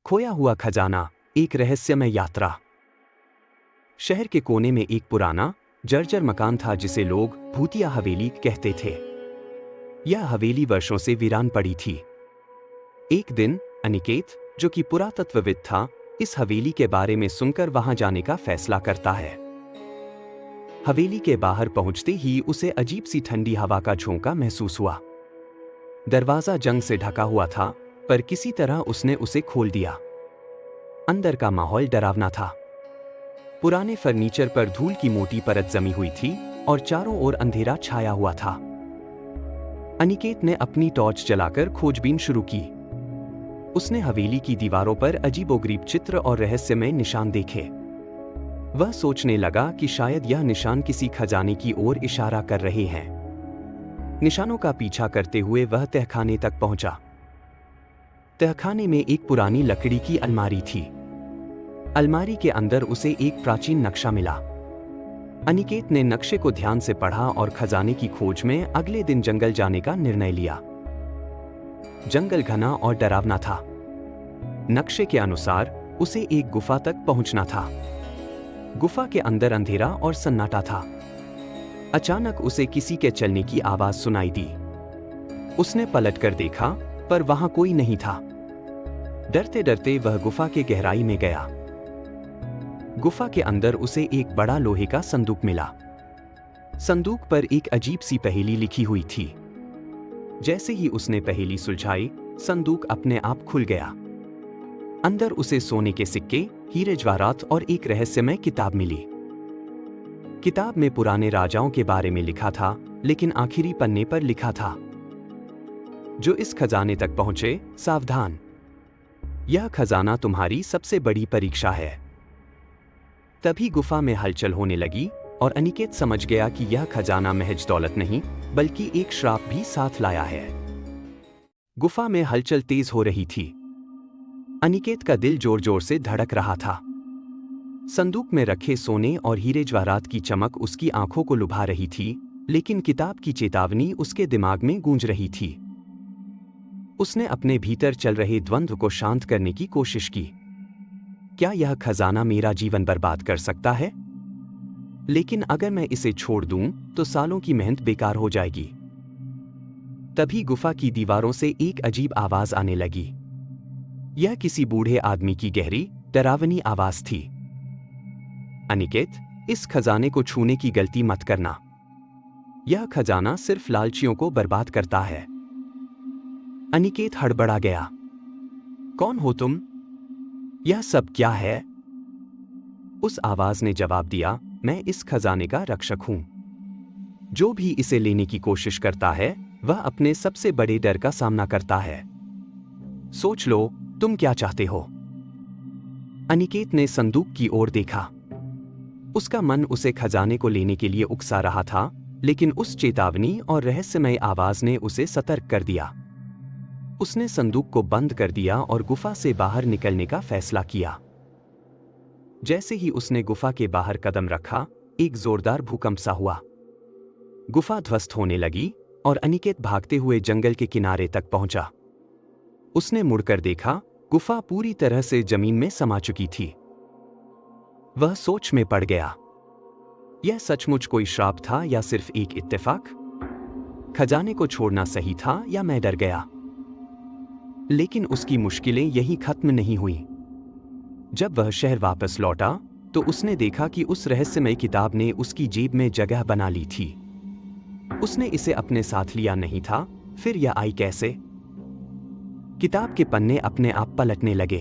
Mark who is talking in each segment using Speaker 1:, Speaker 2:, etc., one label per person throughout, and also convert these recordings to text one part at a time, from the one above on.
Speaker 1: खोया हुआ खजाना, एक रहस्यमय यात्रा। शहर के कोने में एक पुराना जर्जर मकान था जिसे लोग भूतिया हवेली कहते थे। यह हवेली वर्षों से वीरान पड़ी थी। एक दिन अनिकेत, जो कि पुरातत्वविद था, इस हवेली के बारे में सुनकर वहां जाने का फैसला करता है। हवेली के बाहर पहुंचते ही उसे अजीब सी ठंडी हवा का झोंका महसूस हुआ। दरवाजा जंग से ढका हुआ था, पर किसी तरह उसने उसे खोल दिया। अंदर का माहौल डरावना था। पुराने फर्नीचर पर धूल की मोटी परत जमी हुई थी और चारों ओर अंधेरा छाया हुआ था। अनिकेत ने अपनी टॉर्च जलाकर खोजबीन शुरू की। उसने हवेली की दीवारों पर अजीबोगरीब चित्र और रहस्यमय निशान देखे। वह सोचने लगा कि शायद यह निशान किसी खजाने की ओर इशारा कर रहे हैं। निशानों का पीछा करते हुए वह तहखाने तक पहुंचा। तहखाने में एक पुरानी लकड़ी की अलमारी थी। अलमारी के अंदर उसे एक प्राचीन नक्शा मिला। अनिकेत ने नक्शे को ध्यान से पढ़ा और खजाने की खोज में अगले दिन जंगल जाने का निर्णय लिया। जंगल घना और डरावना था। नक्शे के अनुसार उसे एक गुफा तक पहुंचना था। गुफा के अंदर अंधेरा और सन्नाटा था। अचानक उसे किसी के चलने की आवाज सुनाई दी। उसने पलटकर देखा, पर वहां कोई नहीं था। डरते डरते वह गुफा के गहराई में गया। गुफा के अंदर उसे एक बड़ा लोहे का संदूक मिला। संदूक पर एक अजीब सी पहेली लिखी हुई थी। जैसे ही उसने पहेली सुलझाई, संदूक अपने आप खुल गया। अंदर उसे सोने के सिक्के, हीरे जवाहरात और एक रहस्यमय किताब मिली। किताब में पुराने राजाओं के बारे में लिखा था, लेकिन आखिरी पन्ने पर लिखा था, जो इस खजाने तक पहुंचे, सावधान। यह खजाना तुम्हारी सबसे बड़ी परीक्षा है। तभी गुफा में हलचल होने लगी और अनिकेत समझ गया कि यह खजाना महज दौलत नहीं, बल्कि एक श्राप भी साथ लाया है। गुफा में हलचल तेज हो रही थी। अनिकेत का दिल जोर जोर से धड़क रहा था। संदूक में रखे सोने और हीरे जवाहरात की चमक उसकी आंखों को लुभा रही थी, लेकिन किताब की चेतावनी उसके दिमाग में गूंज रही थी। उसने अपने भीतर चल रहे द्वंद्व को शांत करने की कोशिश की। क्या यह खजाना मेरा जीवन बर्बाद कर सकता है? लेकिन अगर मैं इसे छोड़ दूं, तो सालों की मेहनत बेकार हो जाएगी। तभी गुफा की दीवारों से एक अजीब आवाज आने लगी। यह किसी बूढ़े आदमी की गहरी, डरावनी आवाज थी। अनिकेत, इस खजाने को छूने की गलती मत करना। यह खजाना सिर्फ लालचियों को बर्बाद करता है। अनिकेत हड़बड़ा गया। कौन हो तुम? यह सब क्या है? उस आवाज ने जवाब दिया, मैं इस खजाने का रक्षक हूं। जो भी इसे लेने की कोशिश करता है, वह अपने सबसे बड़े डर का सामना करता है। सोच लो, तुम क्या चाहते हो? अनिकेत ने संदूक की ओर देखा। उसका मन उसे खजाने को लेने के लिए उकसा रहा था, लेकिन उस चेतावनी और रहस्यमय आवाज ने उसे सतर्क कर दिया। उसने संदूक को बंद कर दिया और गुफा से बाहर निकलने का फैसला किया। जैसे ही उसने गुफा के बाहर कदम रखा, एक जोरदार भूकंप सा हुआ। गुफा ध्वस्त होने लगी और अनिकेत भागते हुए जंगल के किनारे तक पहुंचा। उसने मुड़कर देखा, गुफा पूरी तरह से जमीन में समा चुकी थी। वह सोच में पड़ गया। यह सचमुच कोई श्राप था या सिर्फ एक इत्तेफाक? खजाने को छोड़ना सही था या मैं डर गया? लेकिन उसकी मुश्किलें यहीं खत्म नहीं हुई। जब वह शहर वापस लौटा, तो उसने देखा कि उस रहस्यमय किताब ने उसकी जेब में जगह बना ली थी। उसने इसे अपने साथ लिया नहीं था, फिर यह आई कैसे? किताब के पन्ने अपने आप पलटने लगे।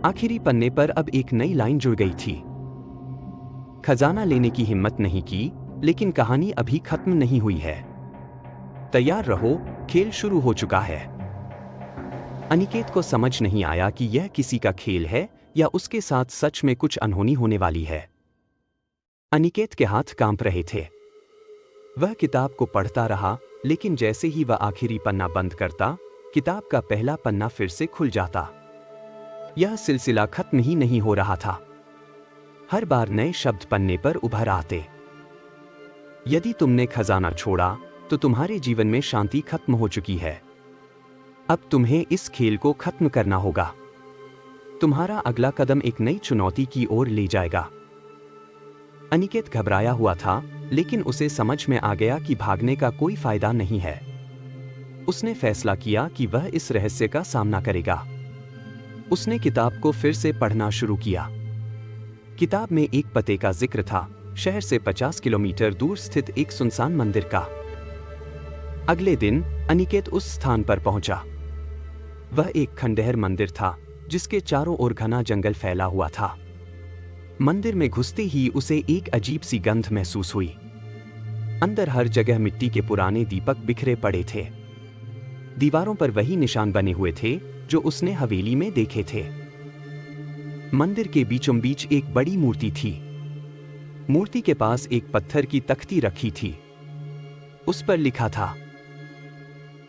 Speaker 1: आखिरी पन्ने पर अब एक नई लाइन जुड़ गई थी। खजाना लेने की हिम्मत नहीं की, लेकिन कहानी अभी खत्म नहीं हुई है। तैयार रहो, खेल शुरू हो चुका है। अनिकेत को समझ नहीं आया कि यह किसी का खेल है या उसके साथ सच में कुछ अनहोनी होने वाली है। अनिकेत के हाथ कांप रहे थे। वह किताब को पढ़ता रहा, लेकिन जैसे ही वह आखिरी पन्ना बंद करता, किताब का पहला पन्ना फिर से खुल जाता। यह सिलसिला खत्म ही नहीं हो रहा था। हर बार नए शब्द पन्ने पर उभर आते। यदि तुमने खजाना छोड़ा, तो तुम्हारे जीवन में शांति खत्म हो चुकी है। अब तुम्हें इस खेल को खत्म करना होगा। तुम्हारा अगला कदम एक नई चुनौती की ओर ले जाएगा। अनिकेत घबराया हुआ था, लेकिन उसे समझ में आ गया कि भागने का कोई फायदा नहीं है। उसने फैसला किया कि वह इस रहस्य का सामना करेगा। उसने किताब को फिर से पढ़ना शुरू किया। किताब में एक पते का जिक्र था, शहर से 50 किलोमीटर दूर स्थित एक सुनसान मंदिर का। अगले दिन अनिकेत उस स्थान पर पहुंचा। वह एक खंडहर मंदिर था, जिसके चारों ओर घना जंगल फैला हुआ था। मंदिर में घुसते ही उसे एक अजीब सी गंध महसूस हुई। अंदर हर जगह मिट्टी के पुराने दीपक बिखरे पड़े थे। दीवारों पर वही निशान बने हुए थे जो उसने हवेली में देखे थे। मंदिर के बीचों बीच एक बड़ी मूर्ति थी। मूर्ति के पास एक पत्थर की तख्ती रखी थी। उस पर लिखा था,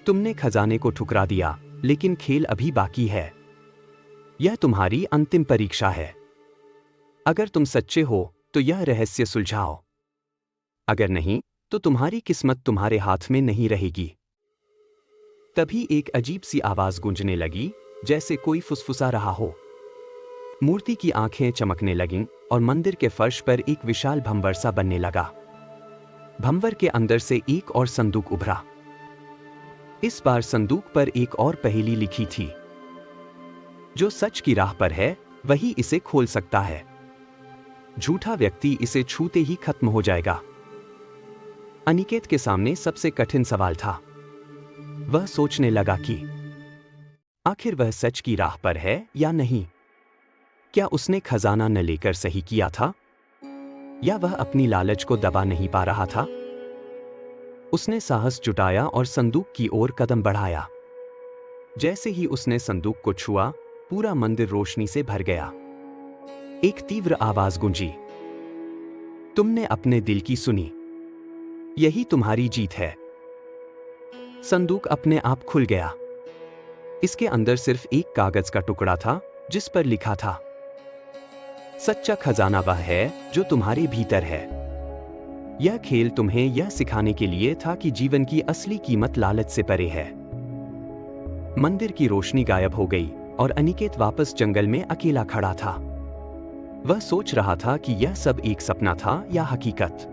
Speaker 1: तुमने खजाने को ठुकरा दिया, लेकिन खेल अभी बाकी है। यह तुम्हारी अंतिम परीक्षा है। अगर तुम सच्चे हो तो यह रहस्य सुलझाओ। अगर नहीं तो तुम्हारी किस्मत तुम्हारे हाथ में नहीं रहेगी। तभी एक अजीब सी आवाज गूंजने लगी, जैसे कोई फुसफुसा रहा हो। मूर्ति की आंखें चमकने लगीं और मंदिर के फर्श पर एक विशाल भंवर सा बनने लगा। भंवर के अंदर से एक और संदूक उभरा। इस बार संदूक पर एक और पहेली लिखी थी, जो सच की राह पर है वही इसे खोल सकता है। झूठा व्यक्ति इसे छूते ही खत्म हो जाएगा। अनिकेत के सामने सबसे कठिन सवाल था। वह सोचने लगा कि आखिर वह सच की राह पर है या नहीं। क्या उसने खजाना न लेकर सही किया था, या वह अपनी लालच को दबा नहीं पा रहा था। उसने साहस जुटाया और संदूक की ओर कदम बढ़ाया। जैसे ही उसने संदूक को छुआ, पूरा मंदिर रोशनी से भर गया। एक तीव्र आवाज गूंजी, तुमने अपने दिल की सुनी, यही तुम्हारी जीत है। संदूक अपने आप खुल गया। इसके अंदर सिर्फ एक कागज का टुकड़ा था, जिस पर लिखा था, सच्चा खजाना वह है जो तुम्हारे भीतर है। यह खेल तुम्हें यह सिखाने के लिए था कि जीवन की असली कीमत लालच से परे है। मंदिर की रोशनी गायब हो गई और अनिकेत वापस जंगल में अकेला खड़ा था। वह सोच रहा था कि यह सब एक सपना था या हकीकत।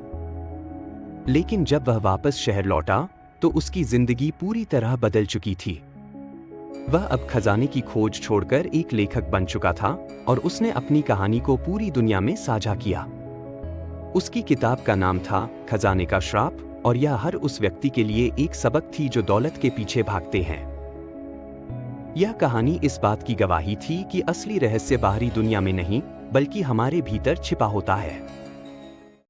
Speaker 1: लेकिन जब वह वापस शहर लौटा तो उसकी जिंदगी पूरी तरह बदल चुकी थी। वह अब खजाने की खोज छोड़कर एक लेखक बन चुका था और उसने अपनी कहानी को पूरी दुनिया में साझा किया। उसकी किताब का नाम था खजाने का श्राप, और यह हर उस व्यक्ति के लिए एक सबक थी जो दौलत के पीछे भागते हैं। यह कहानी इस बात की गवाही थी कि असली रहस्य बाहरी दुनिया में नहीं, बल्कि हमारे भीतर छिपा होता है।